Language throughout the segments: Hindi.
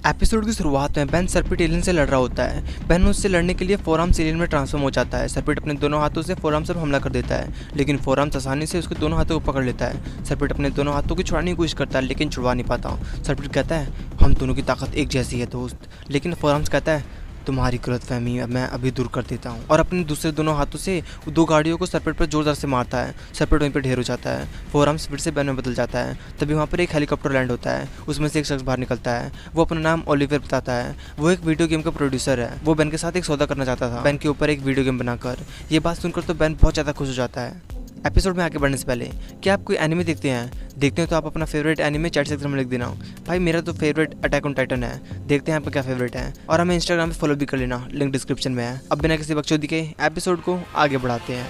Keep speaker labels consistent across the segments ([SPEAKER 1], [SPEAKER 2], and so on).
[SPEAKER 1] एपिसोड की शुरुआत में बेन सर्पिट एलियन से लड़ रहा होता है। बेन उससे लड़ने के लिए फोरआर्म्स एलियन में ट्रांसफॉर्म हो जाता है। सर्पिट अपने दोनों हाथों से फोरआर्म्स पर हमला कर देता है, लेकिन फोरआर्म्स आसानी से उसके दोनों हाथों को पकड़ लेता है। सर्पिट अपने दोनों हाथों को छुड़ाने की कोशिश करता है, लेकिन छुड़वा नहीं पाता। सर्पिट कहता है, हम दोनों की ताकत एक जैसी है दोस्त। लेकिन फोरआर्म्स कहता है, तुम्हारी गलतफहमी मैं अभी दूर कर देता हूँ, और अपने दूसरे दोनों हाथों से दो गाड़ियों को सर्पिट पर जोरदार से मारता है। सर्पिट वहीं पर ढेर हो जाता है। फोरआर्म्स फिर से बेन में बदल जाता है। तभी वहाँ पर एक हेलीकॉप्टर लैंड होता है। उसमें से एक शख्स बाहर निकलता है। वो अपना नाम ओलिवियर बताता है। वो एक वीडियो गेम का प्रोड्यूसर है। वो बेन के साथ एक सौदा करना चाहता था, बेन के ऊपर एक वीडियो गेम बनाकर। ये बात सुनकर तो बेन बहुत ज़्यादा खुश हो जाता है। एपिसोड में आगे बढ़ने से पहले क्या आप कोई एनिमे देखते हैं तो आप अपना फेवरेट एनिमे चैट सेक्शन में लिख देना। भाई मेरा तो फेवरेट अटैक ऑन टाइटन है। देखते हैं आपका क्या फेवरेट है, और हमें इंस्टाग्राम पे फॉलो भी कर लेना, लिंक डिस्क्रिप्शन में है। अब बिना किसी बकचोदी के एपिसोड को आगे बढ़ाते हैं।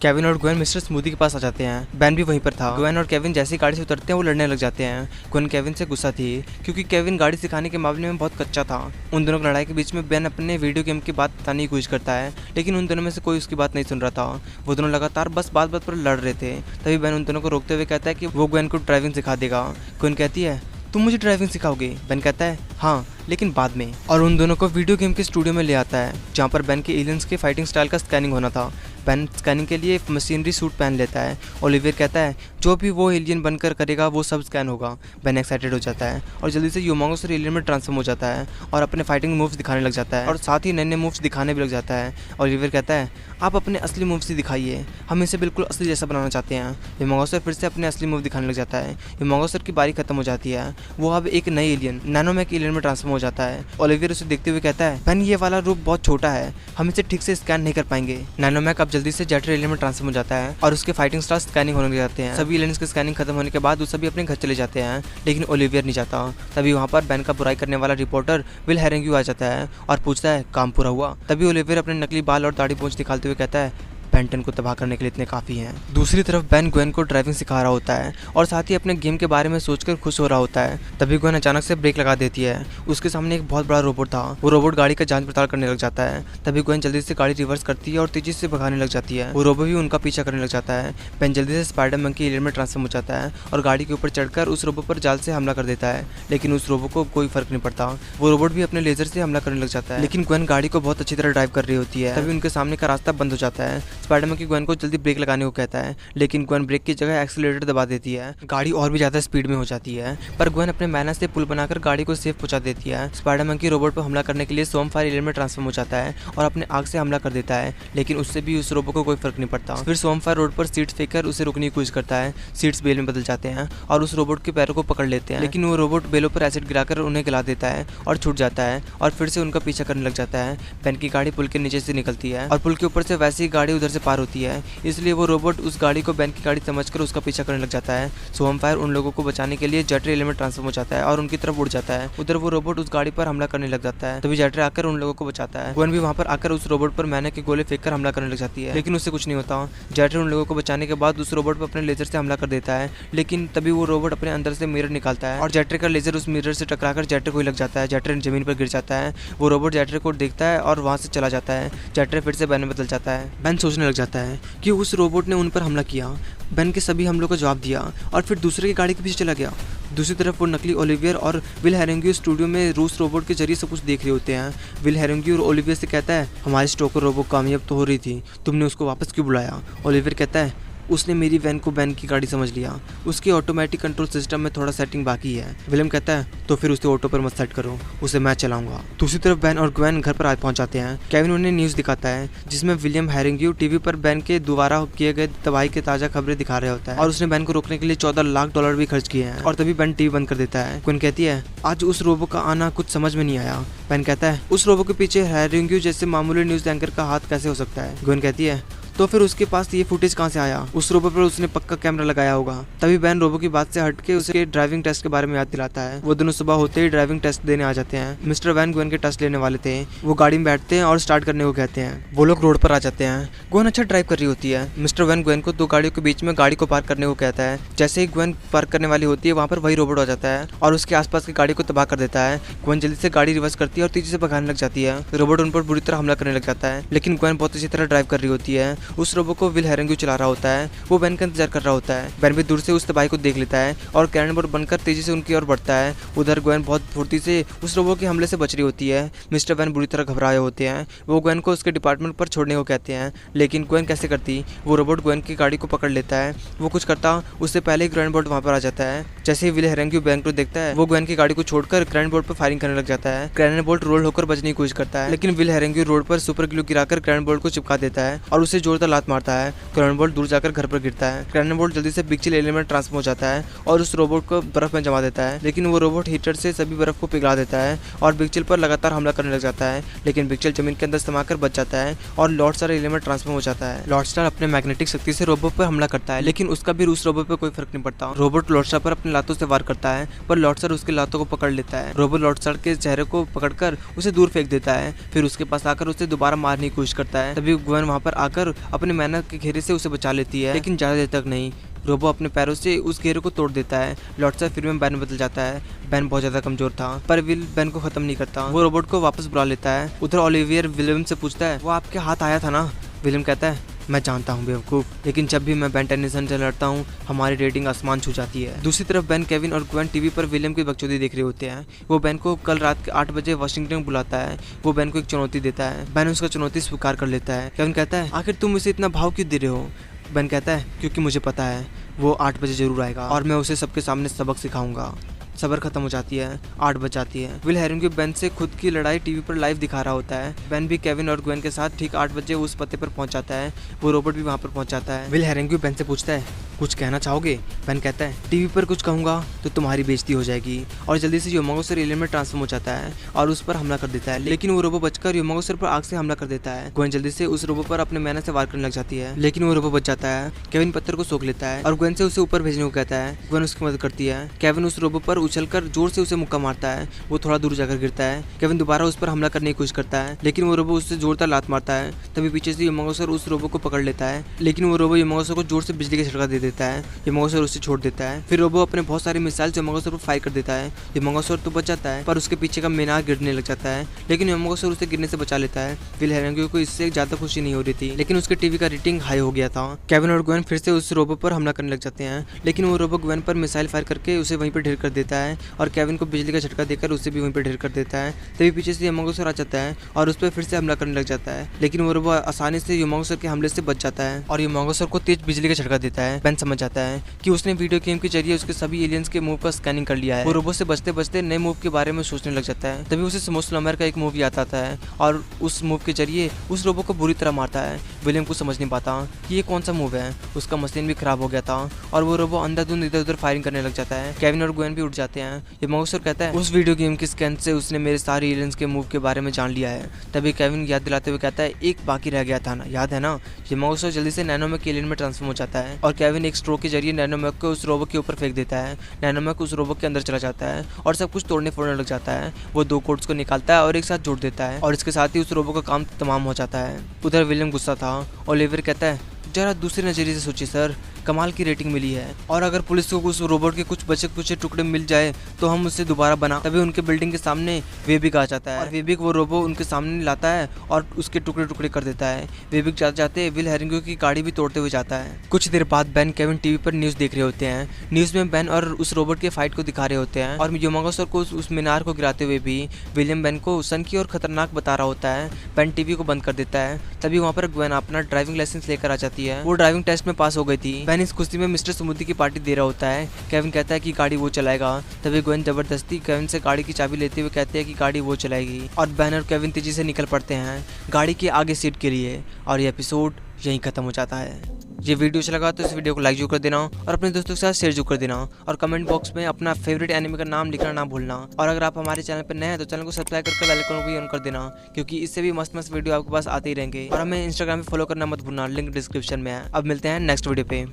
[SPEAKER 1] केविन और ग्वेन मिस्टर स्मूदी के पास आ जाते हैं। बेन भी वहीं पर था। ग्वेन और केविन जैसे ही गाड़ी से उतरते हैं वो लड़ने लग जाते हैं। ग्वेन केविन से गुस्सा थी क्योंकि केविन गाड़ी सिखाने के मामले में बहुत कच्चा था। उन दोनों की लड़ाई के बीच में बेन अपने वीडियो गेम की बात बताने की कोशिश करता है, लेकिन उन दोनों में से कोई उसकी बात नहीं सुन रहा था। वो दोनों लगातार बस बात बात पर लड़ रहे थे। तभी बेन उन दोनों को रोकते हुए कहता है कि वो ग्वेन को ड्राइविंग सिखा देगा। ग्वेन कहती है, तुम मुझे ड्राइविंग सिखाओगे? बेन कहता है, हाँ, लेकिन बाद में। और उन दोनों को वीडियो गेम के स्टूडियो में ले आता है, जहाँ पर बेन के एलियंस के फाइटिंग स्टाइल का स्कैनिंग होना था। बेन स्कैनिंग के लिए मशीनरी सूट पहन लेता है। ओलिवियर कहता है, जो भी वो एलियन बनकर करेगा वो सब स्कैन होगा। बेन एक्साइटेड हो जाता है और जल्दी से ह्यूमंगोस एलियन में ट्रांसफॉर्म हो जाता है और अपने फाइटिंग मूव्स दिखाने लग जाता है, और साथ ही नए नए मूव्स दिखाने भी लग जाता है। ओलिवियर कहता है, आप अपने असली मूव्स ही दिखाइए, हम इसे बिल्कुल असली जैसा बनाना चाहते हैं। ह्यूमंगोस फिर से अपने असली मूव दिखाने लग जाता है। ह्यूमंगोस की बारी खत्म हो जाती है। वो अब एक नई एलियन नैनोमैक एलियन में ट्रांसफॉर्म हो जाता है। ओलिवियर उसे देखते हुए कहता है, बेन ये वाला रूप बहुत छोटा है, हम इसे ठीक से स्कैन नहीं कर पाएंगे। नैनोमैक अब जल्दी से जेटर एलियन में ट्रांसफॉर्म हो जाता है और उसके फाइटिंग स्टार स्कैनिंग होने लग जाते हैं। सभी एलियंस के स्कैनिंग खत्म होने के बाद वो सभी अपने घर चले जाते हैं, लेकिन ओलिवियर नहीं जाता। तभी वहाँ पर बेन का बुराई करने वाला रिपोर्टर विल हेरिंग्यू आ जाता है और पूछता है, काम पूरा हुआ? तभी ओलिवियर अपने नकली बाल और दाढ़ी पोंछ दिखाते हुए कहता है, बेंटन को तबाह करने के लिए इतने काफ़ी हैं। दूसरी तरफ बेन ग्वेन को ड्राइविंग सिखा रहा होता है और साथ ही अपने गेम के बारे में सोचकर खुश हो रहा होता है। तभी ग्वेन अचानक से ब्रेक लगा देती है। उसके सामने एक बहुत बड़ा रोबोट था। वो रोबोट गाड़ी का जांच पड़ताल करने लग जाता है। तभी ग्वेन जल्दी से गाड़ी रिवर्स करती है और तेजी से भगाने लग जाती है। वो रोबोट भी उनका पीछा करने लग जाता है। बेन जल्दी से स्पाइडर मंकी एलियन में ट्रांसफॉर्म हो जाता है और गाड़ी के ऊपर चढ़कर उस रोबोट पर जाल से हमला कर देता है, लेकिन उस रोबोट को कोई फर्क नहीं पड़ता। वो रोबोट भी अपने लेजर से हमला करने लग जाता है, लेकिन ग्वेन गाड़ी को बहुत अच्छी तरह ड्राइव कर रही होती है। तभी उनके सामने का रास्ता बंद हो जाता है। स्पाइडर मंकी ग्वेन को जल्दी ब्रेक लगाने को कहता है, लेकिन ग्वेन ब्रेक की जगह एक्सीलरेटर दबा देती है। गाड़ी और भी ज्यादा स्पीड में हो जाती है, पर ग्वेन अपने मैनस से पुल बनाकर गाड़ी को सेफ पहुंचा देती है। स्पाइडर मंकी रोबोट पर हमला करने के लिए सोमफायर एलियन में ट्रांसफॉर्म हो जाता है और अपने आग से हमला कर देता है, लेकिन उससे भी उस रोबोट को कोई फर्क नहीं पड़ता। फिर सोमफायर रोड पर सीट्स फेंककर उसे रोकने की कोशिश करता है। सीट्स बेल में बदल जाते हैं और उस रोबोट के पैरों को पकड़ लेते हैं, लेकिन वो रोबोट बेलों पर एसिड गिराकर उन्हें गिला देता है और छूट जाता है और फिर से उनका पीछा करने लग जाता है। बेन की गाड़ी पुल के नीचे से निकलती है और पुल के ऊपर से वैसी गाड़ी उधर से पार होती है, इसलिए वो रोबोट उस गाड़ी को बेन की गाड़ी समझकर उसका पीछा करने लग जाता है। सोमफायर उन लोगों को बचाने के लिए जेटर एलियन में ट्रांसफॉर्म हो जाता है और उनकी तरफ उड़ जाता है। उधर वो रोबोट उस गाड़ी पर हमला करने लग जाता है। तभी जेटर आकर उन लोगों को बचाता है। ग्वेन भी वहां पर आकर उस रोबोट पर मैने के गोले फेंककर हमला करने लग जाती है, लेकिन उससे कुछ नहीं होता। जेटर उन लोगों को बचाने के बाद उस रोबोट पर अपने लेजर से हमला कर देता है, लेकिन तभी वो रोबोट अपने अंदर से मिरर निकालता है और जेटर का लेजर उस मिरर से टकराकर जेटर को ही लग जाता है। जेटर जमीन पर गिर जाता है। वो रोबोट जेटर को देखता है और वहां से चला जाता है। जेटर फिर से बेन में बदल जाता है। बेन सोचने लग जाता है कि उस रोबोट ने उन पर हमला किया। बेन के सभी हमलों को जवाब दिया और फिर दूसरे की गाड़ी के पीछे चला गया। दूसरी तरफ वो नकली ओलिवियर और विल हेरिंग्यू स्टूडियो में रूस रोबोट के जरिए सब कुछ देख रहे होते हैं। विल हेरिंग्यू और ओलिवियर से कहता है, हमारी स्टोकर रोबोट कामयाब तो हो रही थी, तुमने उसको वापस क्यों बुलाया? ओलिवियर कहता है, उसने मेरी वैन को बेन की गाड़ी समझ लिया, उसके ऑटोमेटिक कंट्रोल सिस्टम में थोड़ा सेटिंग बाकी है। विलियम कहता है, तो फिर उसे ऑटो पर मत सेट करो, उसे मैं चलाऊंगा। दूसरी तरफ बेन और ग्वेन घर पर पहुंच जाते हैं। केविन उन्हें न्यूज़ दिखाता है जिसमें विलियम हेरिंग्यू टीवी पर बेन के दोबारा किए गए तबाही के ताज़ा खबरें दिखा रहा होता है और उसने बेन को रोकने के लिए $14 लाख भी खर्च किए हैं। और तभी बेन टीवी बंद कर देता है। ग्वेन कहती है, आज उस रोबो का आना कुछ समझ में नहीं आया। बेन कहता है, उस रोबो के पीछे हेरिंग्यू जैसे मामूली न्यूज़ एंकर का हाथ कैसे हो सकता है? ग्वेन कहती है, तो फिर उसके पास ये फुटेज कहाँ से आया? उस रोबो पर उसने पक्का कैमरा लगाया होगा। तभी बेन रोबो की बात से हटके उसे ड्राइविंग टेस्ट के बारे में याद दिलाता है। वो दोनों सुबह होते ही ड्राइविंग टेस्ट देने आ जाते हैं। मिस्टर वैन ग्वेन के टेस्ट लेने वाले थे। वो गाड़ी में बैठते हैं और स्टार्ट करने को कहते हैं। वो लोग रोड पर आ जाते हैं। ग्वेन अच्छा ड्राइव कर रही होती है। मिस्टर वैन ग्वेन को दो गाड़ियों के बीच में गाड़ी को पार्क करने को कहता है। जैसे ही ग्वेन पार्क करने वाली होती है, वहाँ पर वही रोबोट आ जाता है और उसके आसपास की गाड़ी को तबाह कर देता है। ग्वेन जल्दी से गाड़ी रिवर्स करती है और तेजी से भगाने लग जाती है। रोबोट उन पर बुरी तरह हमला करने लग जाता है, लेकिन ग्वेन बहुत अच्छी तरह ड्राइव कर रही होती है उस रोबो को विल हेरेंग्यू चला रहा होता है। वो बैन का इंतजार कर रहा होता है। बैन भी दूर से उस तबाही को देख लेता है और कैननबॉल बनकर तेजी से उनकी ओर बढ़ता है। उधर ग्वेन बहुत फुर्ती से उस रोबो के हमले से बच रही होती है। मिस्टर वैन बुरी तरह घबराए होते हैं। वो ग्वेन को उसके डिपार्टमेंट पर छोड़ने को कहते हैं, लेकिन ग्वेन कैसे करती। वो रोबोट ग्वेन की गाड़ी को पकड़ लेता है। वो कुछ करता उससे पहले ही कैननबॉल वहां पर आ जाता है। जैसे ही विल हेरेंग्यू बैन को देखता है, वो ग्वेन की गाड़ी को छोड़कर कैननबॉल पर फायरिंग करने लग जाता है। कैननबॉल रोल होकर बचने की कोशिश करता है, लेकिन विल हेरेंग्यू रोड पर सुपर ग्लू गिराकर कैननबॉल को चिपका देता है और उसे जोरदार लात मारता है। कैननबॉल दूर जाकर घर पर गिरता है। कैननबॉल जल्दी से बिग चिल एलिमेंट ट्रांसफॉर्म हो जाता है और उस रोबोट को बर्फ में जमा देता है, लेकिन वो रोबोट हीटर से सभी बर्फ को पिघला देता है और बिग चिल पर लगातार हमला करने लग जाता है। लेकिन बिग चिल जमीन के अंदर समाकर बच जाता है और लॉर्ड स्टार एलिमेंट ट्रांसफॉर्म हो जाता है। लॉर्ड स्टार अपने मैग्नेटिक शक्ति से रोबोट पर हमला करता है, लेकिन उसका भी उस रोबोट पर कोई फर्क नहीं पड़ता। रोबोट लॉर्ड स्टार पर अपने लातों से वार करता है, पर लॉर्ड स्टार उसके लातों को पकड़ लेता है। रोबोट लॉर्ड स्टार के चेहरे को पकड़कर उसे दूर फेंक देता है, फिर उसके पास आकर उसे दोबारा मारने की कोशिश करता है। तभी ग्वेन वहां पर आकर अपने मेहनत के घेरे से उसे बचा लेती है, लेकिन ज्यादा देर तक नहीं। रोबो अपने पैरों से उस घेरे को तोड़ देता है। लॉर्ड स्टार फिर में बैन बदल जाता है। बैन बहुत ज्यादा कमजोर था, पर विल बैन को खत्म नहीं करता। वो रोबोट को वापस बुला लेता है। उधर ओलिवियर विलियम से पूछता है, वो आपके हाथ आया था ना। विलियम कहता है, मैं जानता हूँ बेवकूफ, लेकिन जब भी मैं बेन टेनिसन से लड़ता हूँ हमारी रेटिंग आसमान छू जाती है। दूसरी तरफ बेन, केविन और ग्वेन टीवी पर विलियम की बकचोदी देख रहे होते हैं। वो बेन को कल रात के 8 बजे वाशिंगटन बुलाता है। वो बेन को एक चुनौती देता है। बेन उसका चुनौती स्वीकार कर लेता है। केविन कहता है, आखिर तुम उसे इतना भाव क्यों दे रहे हो। बेन कहता है, क्योंकि मुझे पता है वो 8 बजे जरूर आएगा और मैं उसे सबके सामने सबक सिखाऊंगा। सबर खत्म हो जाती है। 8 बज जाती है। विल हेरेंग्यू बेन से खुद की लड़ाई टीवी पर लाइव दिखा रहा होता है। बेन भी केविन और ग्वेन के साथ ठीक 8 बजे उस पते पर पहुंच जाता है। वो रोबोट भी वहां पर पहुंच जाता है। विल हेरेंग्यू बेन से पूछता है, कुछ कहना चाहोगे। बेन कहता है, टीवी पर कुछ कहूंगा तो तुम्हारी बेइज्जती हो जाएगी, और जल्दी से योमागोसर एलियन में ट्रांसफॉर्म हो जाता है और उस पर हमला कर देता है। लेकिन वो रोबो बचकर योमागोसर पर आग से हमला कर देता है। ग्वेन जल्दी से उस रोबो पर अपने मेहनत से वार करने लग जाती है, लेकिन वो रोबो बच जाता है। केविन पत्थर को सोख लेता है और ग्वेन से उसे ऊपर भेजने को कहता है। ग्वेन उसकी मदद करती है। केविन उस रोबो पर उछलकर जोर से उसे मुक्का मारता है। वो थोड़ा दूर जाकर गिरता है। केविन दोबारा उस पर हमला करने की कोशिश करता है, लेकिन वो रोबो उससे जोरदार लात मारता है। तभी पीछे से योमागोसर उस रोबो को पकड़ लेता है, लेकिन वो रोबो योमागोसर को जोर से बिजली का झटका दे देता है। योमागोसर उसे छोड़ देता है। फिर रोबो अपने बहुत सारे मिसाइल योमागोसर पर फायर कर देता है। योमागोसर तो बच जाता है, पर उसके पीछे का मीनार गिरने लग जाता है, लेकिन योमागोसर उसे गिरने से बचा लेता है। विल हेरेंग्यू को इससे ज्यादा खुशी नहीं हो रही थी, लेकिन उसके टीवी का रेटिंग हाई हो गया था। केविन और ग्वेन फिर से उस रोबो पर हमला करने लग जाते हैं, लेकिन वो रोबो ग्वेन पर मिसाइल फायर करके उसे वहीं पर ढेर कर देता है और केविन को बिजली का झटका देकर उसे भी वहीं पर ढेर कर देता है। तभी पीछे से योमागोसर आ जाता है और उस पर फिर से हमला करने लग जाता है, लेकिन वो रोबो आसानी से योमागोसर के हमले से बच जाता है और योमागोसर को तेज बिजली का झटका देता है। बेन समझ जाता है कि उसने वीडियो गेम के जरिए उसके सभी एलियंस के मूव का स्कैनिंग कर लिया है। वो रोबो से बचते बचते नए मूव के बारे में सोचने लग जाता है। तभी उसे स्मोस्लमर का एक मूव याद आता है और उस मूव के जरिए उस रोबो को बुरी तरह मारता है। विलियम को समझ नहीं पाता कि ये कौन सा मूव है। उसका मशीन भी खराब हो गया था और वो रोबो अंधाधुंध इधर उधर फायरिंग करने लग जाता है। केविन और ग्वेन भी उठ जाते हैं। योमागोसर कहता है, उस वीडियो गेम के स्कैन से उसने मेरे सारे एलियंस के मूव के बारे में जान लिया है। तभी केविन याद दिलाते हुए कहता है, एक बाकी रह गया था ना, याद है ना। योमागोसर जल्दी से नैनोमेक एलियन में ट्रांसफॉर्म हो जाता है और केविन एक स्ट्रोक के जरिए नैनोमेक को उस रोबो के ऊपर फेंक देता है। नैनोमेक उस रोबो के अंदर चला जाता है और सब कुछ तोड़ने फोड़ने लग जाता है। वो 2 कोड्स को निकालता है और एक साथ जोड़ देता है और इसके साथ ही उस रोबो का काम तमाम हो जाता है। उधर विलियम गुस्सा था। ओलिवियर कहता है, जरा दूसरे नजरिए से सोचिए सर, कमाल की रेटिंग मिली है और अगर पुलिस को उस रोबोट के कुछ बचे कुछ टुकड़े मिल जाए तो हम उसे दोबारा बना। तभी उनके बिल्डिंग के सामने वेबिक आ जाता है और वेबिक वो रोबो उनके सामने लाता है और उसके टुकड़े टुकड़े कर देता है। वेबिक जाते जाते विल हेरेंग्यू की गाड़ी भी तोड़ते हुए जाता है। कुछ देर बाद बेन केविन टीवी पर न्यूज देख रहे होते हैं। न्यूज में बेन और उस रोबोट के फाइट को दिखा रहे होते हैं और योमागोसर को उस मीनार को गिराते हुए भी विलियम बेन को सनकी और खतरनाक बता रहा होता है। बेन टीवी को बंद कर देता है। तभी वहाँ पर ग्वेन अपना ड्राइविंग लाइसेंस लेकर आ जाती है। वो ड्राइविंग टेस्ट में पास हो गई थी। बेन इस खुशी में मिस्टर स्मूदी की पार्टी दे रहा होता है। केविन कहता है कि गाड़ी वो चलाएगा। तभी ग्वेन जबरदस्ती केविन से गाड़ी की चाबी लेते हुए कहते हैं कि गाड़ी वो चलाएगी और बेन और केविन तेजी से निकल पड़ते हैं गाड़ी के आगे सीट के लिए और ये एपिसोड यहीं खत्म हो जाता है। ये वीडियो अच्छा लगा तो इस वीडियो को लाइक जरूर कर देना और अपने दोस्तों के साथ शेयर जरूर कर देना और कमेंट बॉक्स में अपना फेवरेट एनिमे का नाम लिखना ना भूलना। और अगर आप हमारे चैनल पर नए हैं तो चैनल को सब्सक्राइब करके बेल आइकन को भी ऑन कर देना, क्योंकि इससे भी मस्त मस्त वीडियो आपके पास आते ही रहेंगे। और हमें इंस्टाग्राम पे फॉलो करना मत भूलना, लिंक डिस्क्रिप्शन में है। अब मिलते हैं नेक्स्ट वीडियो पे।